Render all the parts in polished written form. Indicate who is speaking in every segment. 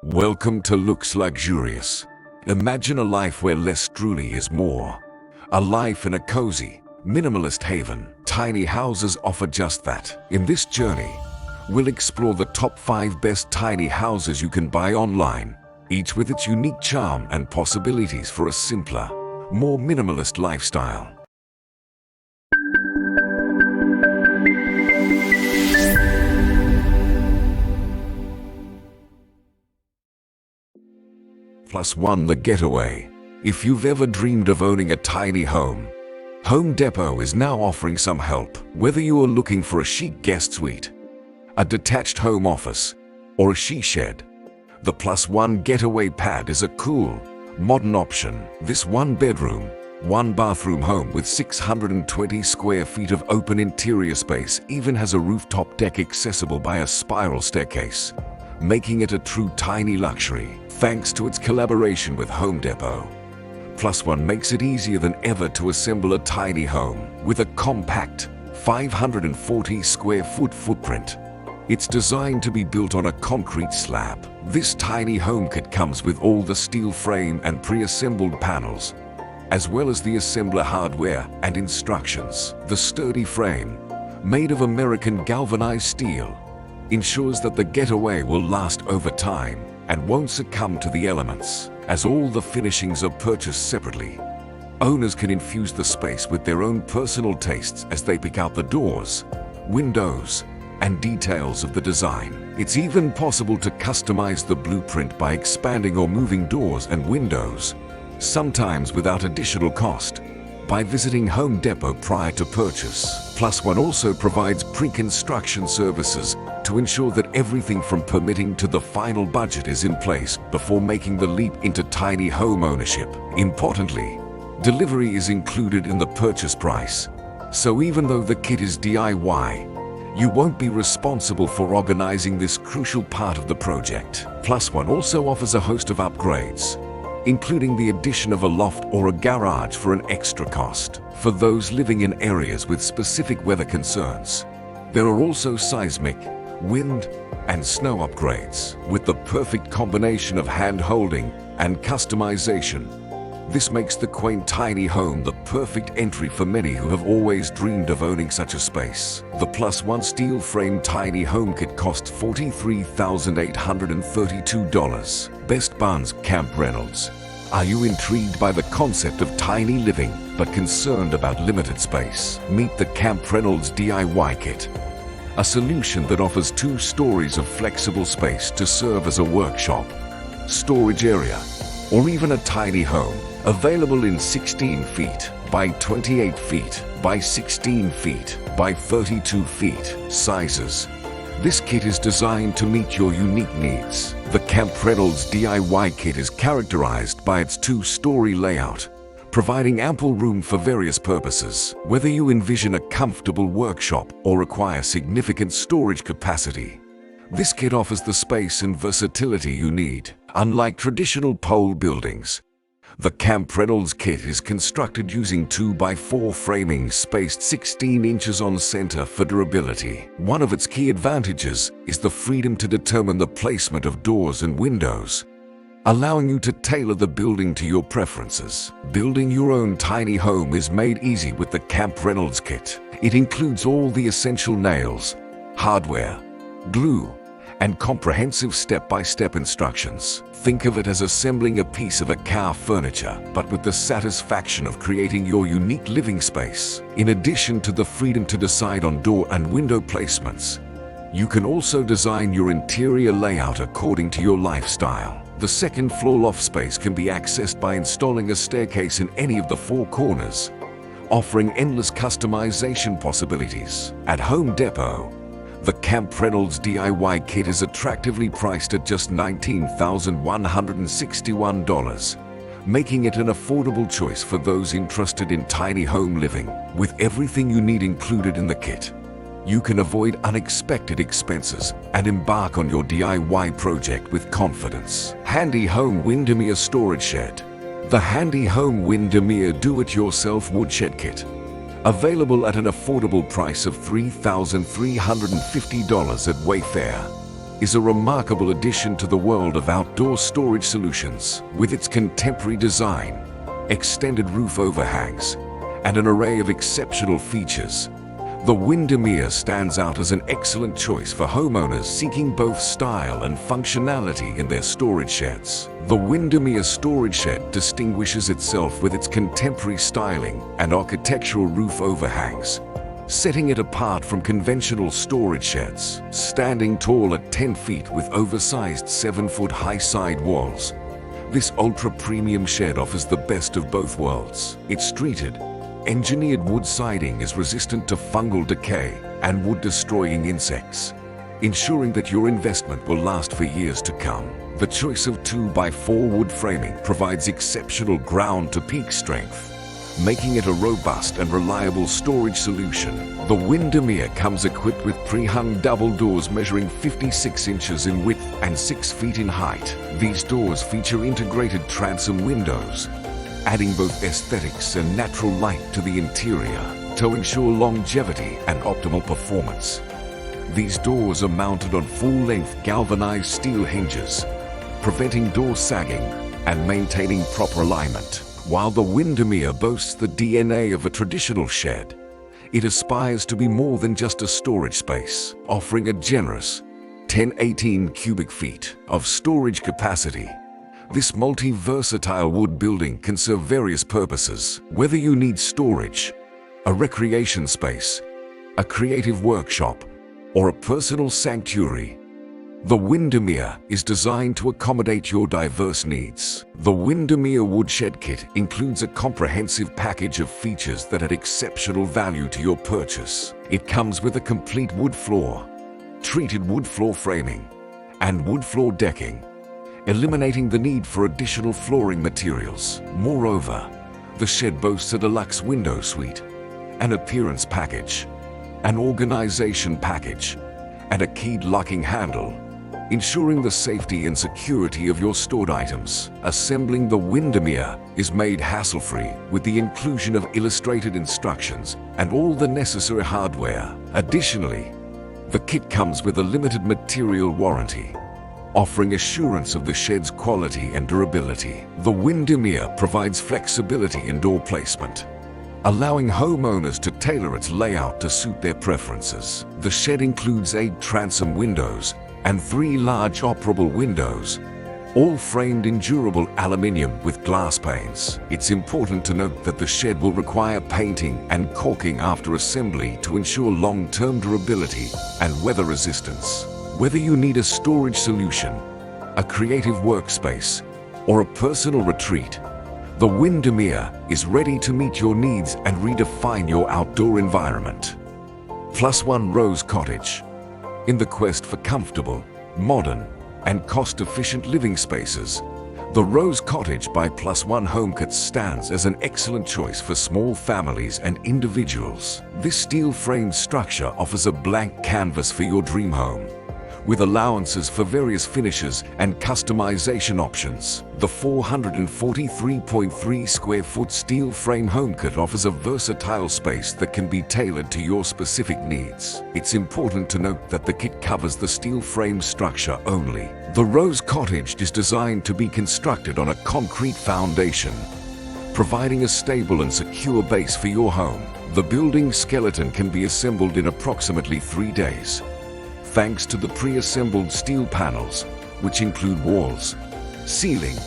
Speaker 1: Welcome to Luxe Luxurious. Imagine a life where less truly is more. A life in a cozy, minimalist haven. Tiny houses offer just that. In this journey, we'll explore the top 5 best tiny houses you can buy online, each with its unique charm and possibilities for a simpler, more minimalist lifestyle. +1. The Getaway. If you've ever dreamed of owning a tiny home, Home Depot is now offering some help. Whether you are looking for a chic guest suite, a detached home office, or a she shed, the +1 Getaway Pad is a cool, modern option. This 1-bedroom, 1-bathroom home with 620 square feet of open interior space even has a rooftop deck accessible by a spiral staircase, making it a true tiny luxury. Thanks to its collaboration with Home Depot, +1 makes it easier than ever to assemble a tiny home. With a compact 540 square foot footprint, it's designed to be built on a concrete slab. This tiny home kit comes with all the steel frame and pre-assembled panels, as well as the assembler hardware and instructions. The sturdy frame, made of American galvanized steel, ensures that the Getaway will last over time and won't succumb to the elements. As all the finishings are purchased separately, owners can infuse the space with their own personal tastes as they pick out the doors, windows, and details of the design. It's even possible to customize the blueprint by expanding or moving doors and windows, sometimes without additional cost, by visiting Home Depot prior to purchase. +1 also provides pre-construction services to ensure that everything from permitting to the final budget is in place before making the leap into tiny home ownership. Importantly, delivery is included in the purchase price, so even though the kit is DIY, you won't be responsible for organizing this crucial part of the project. +1 also offers a host of upgrades, including the addition of a loft or a garage for an extra cost. For those living in areas with specific weather concerns, there are also seismic, wind, and snow upgrades. With the perfect combination of hand-holding and customization, this makes the quaint tiny home the perfect entry for many who have always dreamed of owning such a space. The +1 steel frame tiny home kit costs $43,832. Best Barns Camp Reynolds. Are you intrigued by the concept of tiny living but concerned about limited space? Meet the Camp Reynolds DIY kit, a solution that offers 2 stories of flexible space to serve as a workshop, storage area, or even a tiny home. Available in 16 feet by 28 feet by 16 feet by 32 feet sizes. This kit is designed to meet your unique needs. The Camp Reynolds DIY kit is characterized by its 2-story layout, providing ample room for various purposes. Whether you envision a comfortable workshop or require significant storage capacity, this kit offers the space and versatility you need. Unlike traditional pole buildings, the Camp Reynolds kit is constructed using 2x4 framing spaced 16 inches on center for durability. One of its key advantages is the freedom to determine the placement of doors and windows, allowing you to tailor the building to your preferences. Building your own tiny home is made easy with the Camp Reynolds kit. It includes all the essential nails, hardware, glue, and comprehensive step-by-step instructions. Think of it as assembling a piece of a car furniture, but with the satisfaction of creating your unique living space. In addition to the freedom to decide on door and window placements, you can also design your interior layout according to your lifestyle. The second-floor loft space can be accessed by installing a staircase in any of the 4 corners, offering endless customization possibilities. At Home Depot, the Camp Reynolds DIY kit is attractively priced at just $19,161, making it an affordable choice for those interested in tiny home living. With everything you need included in the kit, you can avoid unexpected expenses and embark on your DIY project with confidence. Handy Home Windermere Storage Shed. The Handy Home Windermere Do-It-Yourself Woodshed Kit, available at an affordable price of $3,350 at Wayfair, is a remarkable addition to the world of outdoor storage solutions. With its contemporary design, extended roof overhangs, and an array of exceptional features, the Windermere stands out as an excellent choice for homeowners seeking both style and functionality in their storage sheds. The Windermere storage shed distinguishes itself with its contemporary styling and architectural roof overhangs, setting it apart from conventional storage sheds. Standing tall at 10 feet with oversized 7-foot high side walls, this ultra-premium shed offers the best of both worlds. Its treated, engineered wood siding is resistant to fungal decay and wood-destroying insects, ensuring that your investment will last for years to come. The choice of 2x4 wood framing provides exceptional ground-to-peak strength, making it a robust and reliable storage solution. The Windermere comes equipped with pre-hung double doors measuring 56 inches in width and 6 feet in height. These doors feature integrated transom windows, adding both aesthetics and natural light to the interior to ensure longevity and optimal performance. These doors are mounted on full-length galvanized steel hinges, preventing door sagging and maintaining proper alignment. While the Windermere boasts the DNA of a traditional shed, it aspires to be more than just a storage space, offering a generous 10-18 cubic feet of storage capacity. This multi-versatile wood building can serve various purposes. Whether you need storage, a recreation space, a creative workshop, or a personal sanctuary, the Windermere is designed to accommodate your diverse needs. The Windermere Woodshed Kit includes a comprehensive package of features that add exceptional value to your purchase. It comes with a complete wood floor, treated wood floor framing, and wood floor decking, eliminating the need for additional flooring materials. Moreover, the shed boasts a deluxe window suite, an appearance package, an organization package, and a keyed locking handle, ensuring the safety and security of your stored items. Assembling the Windermere is made hassle-free with the inclusion of illustrated instructions and all the necessary hardware. Additionally, the kit comes with a limited material warranty, offering assurance of the shed's quality and durability. The Windermere provides flexibility in door placement, allowing homeowners to tailor its layout to suit their preferences. The shed includes 8 transom windows and 3 large operable windows, all framed in durable aluminium with glass panes. It's important to note that the shed will require painting and caulking after assembly to ensure long-term durability and weather resistance. Whether you need a storage solution, a creative workspace, or a personal retreat, the Windermere is ready to meet your needs and redefine your outdoor environment. +1 Rose Cottage. In the quest for comfortable, modern, and cost-efficient living spaces, the Rose Cottage by +1 HomeKit stands as an excellent choice for small families and individuals. This steel-framed structure offers a blank canvas for your dream home, with allowances for various finishes and customization options. The 443.3 square foot steel frame home kit offers a versatile space that can be tailored to your specific needs. It's important to note that the kit covers the steel frame structure only. The Rose Cottage is designed to be constructed on a concrete foundation, providing a stable and secure base for your home. The building skeleton can be assembled in approximately 3 days, thanks to the pre-assembled steel panels, which include walls, ceiling,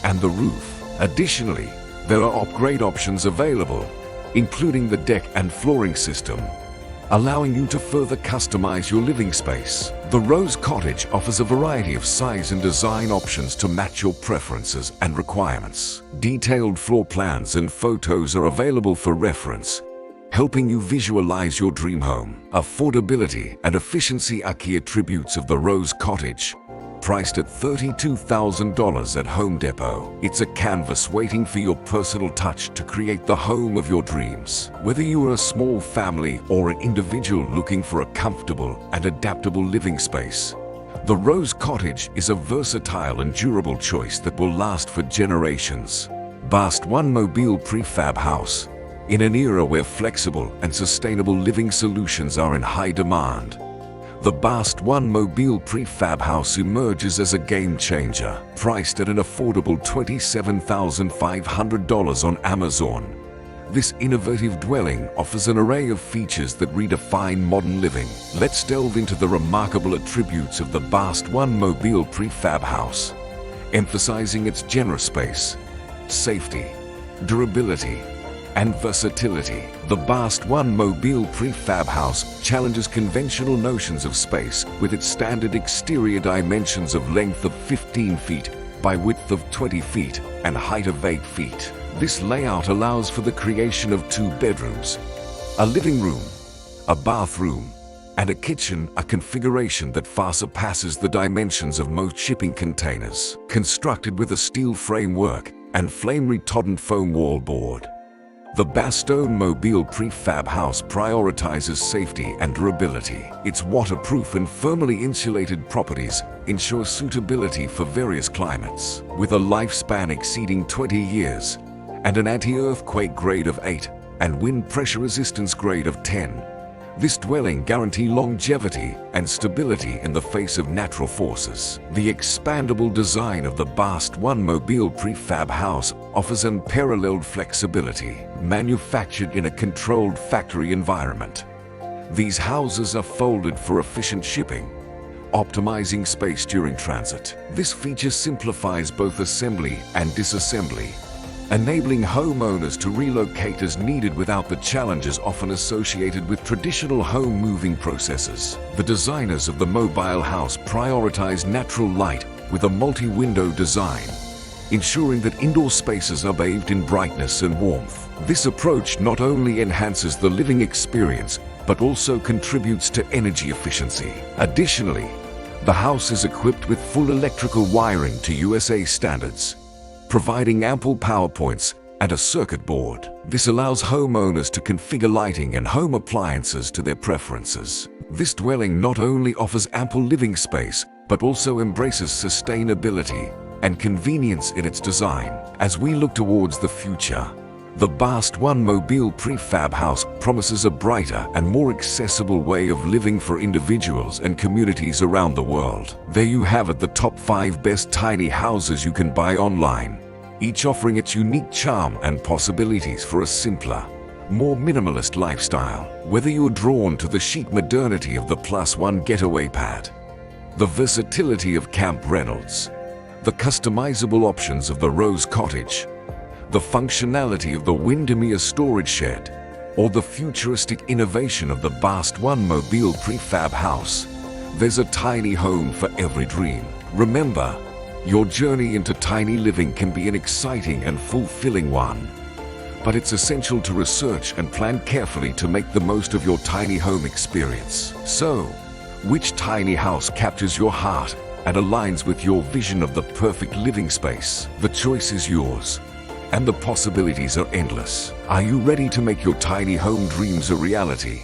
Speaker 1: and the roof. Additionally, there are upgrade options available, including the deck and flooring system, allowing you to further customize your living space. The Rose Cottage offers a variety of size and design options to match your preferences and requirements. Detailed floor plans and photos are available for reference, helping you visualize your dream home. Affordability and efficiency are key attributes of the Rose Cottage. Priced at $32,000 at Home Depot, it's a canvas waiting for your personal touch to create the home of your dreams. Whether you are a small family or an individual looking for a comfortable and adaptable living space, the Rose Cottage is a versatile and durable choice that will last for generations. +1 Mobile Prefab House. In an era where flexible and sustainable living solutions are in high demand, The Bast One Mobile Prefab House emerges as a game changer, priced at an affordable $27,500 on Amazon. This innovative dwelling offers an array of features that redefine modern living. Let's delve into the remarkable attributes of the Bast One Mobile Prefab House, emphasizing its generous space, safety, durability, and versatility. The Bast One Mobile Prefab House challenges conventional notions of space with its standard exterior dimensions of length of 15 feet by width of 20 feet and height of 8 feet. This layout allows for the creation of 2 bedrooms, a living room, a bathroom, and a kitchen, a configuration that far surpasses the dimensions of most shipping containers. Constructed with a steel framework and flame-retardant foam wallboard, the Bast One Mobile Prefab House prioritizes safety and durability. Its waterproof and firmly insulated properties ensure suitability for various climates. With a lifespan exceeding 20 years and an anti-earthquake grade of 8 and wind pressure resistance grade of 10, this dwelling guarantees longevity and stability in the face of natural forces. The expandable design of the Bast One Mobile Prefab House offers unparalleled flexibility, manufactured in a controlled factory environment. These houses are folded for efficient shipping, optimizing space during transit. This feature simplifies both assembly and disassembly, enabling homeowners to relocate as needed without the challenges often associated with traditional home moving processes. The designers of the mobile house prioritize natural light with a multi-window design, ensuring that indoor spaces are bathed in brightness and warmth. This approach not only enhances the living experience, but also contributes to energy efficiency. Additionally, the house is equipped with full electrical wiring to USA standards, providing ample power points and a circuit board. This allows homeowners to configure lighting and home appliances to their preferences. This dwelling not only offers ample living space, but also embraces sustainability and convenience in its design. As we look towards the future, the Bast One Mobile Prefab House promises a brighter and more accessible way of living for individuals and communities around the world. There you have it, the top 5 best tiny houses you can buy online, each offering its unique charm and possibilities for a simpler, more minimalist lifestyle. Whether you're drawn to the chic modernity of the +1 Getaway Pad, the versatility of Camp Reynolds, the customizable options of the Rose Cottage, the functionality of the Windermere storage shed, or the futuristic innovation of the Bast One Mobile Prefab House, there's a tiny home for every dream. Remember, your journey into tiny living can be an exciting and fulfilling one, but it's essential to research and plan carefully to make the most of your tiny home experience. So, which tiny house captures your heart and aligns with your vision of the perfect living space? The choice is yours, and the possibilities are endless. Are you ready to make your tiny home dreams a reality?